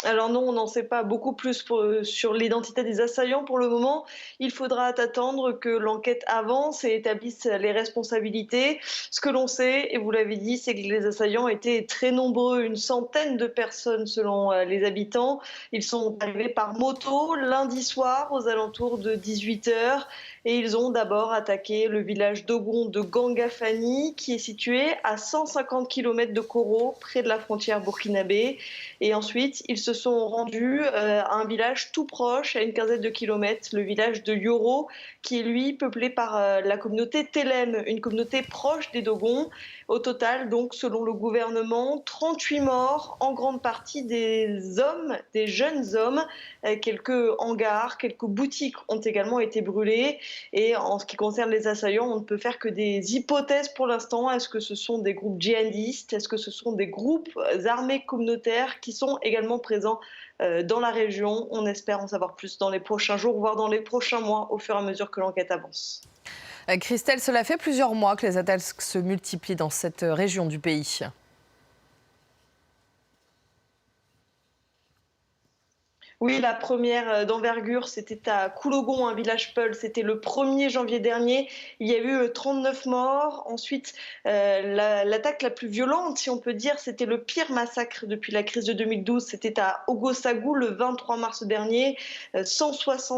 Alors non, on n'en sait pas beaucoup plus sur l'identité des assaillants pour le moment. Il faudra attendre que l'enquête avance et établisse les responsabilités. Ce que l'on sait, et vous l'avez dit, c'est que les assaillants étaient très nombreux, une centaine de personnes selon les habitants. Ils sont arrivés par moto lundi soir aux alentours de 18 heures et ils ont d'abord attaqué le village d'Ogon de Gangafani qui est situé à 150 km de Koro, près de la frontière burkinabé. Et ensuite, ils se sont rendus à un village tout proche, à une quinzaine de kilomètres, le village de Yoro, qui est lui peuplé par la communauté Telem, une communauté proche des Dogons. Au total, donc, selon le gouvernement, 38 morts, en grande partie des hommes, des jeunes hommes. Quelques hangars, quelques boutiques ont également été brûlées. Et en ce qui concerne les assaillants, on ne peut faire que des hypothèses pour l'instant. Est-ce que ce sont des groupes djihadistes? Est-ce que ce sont des groupes armés communautaires qui sont également présents dans la région? On espère en savoir plus dans les prochains jours, voire dans les prochains mois, au fur et à mesure que l'enquête avance. Christelle, cela fait plusieurs mois que les attaques se multiplient dans cette région du pays. Oui, la première d'envergure, c'était à Koulogon, un village Peul. C'était le 1er janvier dernier. Il y a eu 39 morts. Ensuite, l'attaque la plus violente, si on peut dire, c'était le pire massacre depuis la crise de 2012. C'était à Ogosagou le 23 mars dernier. 160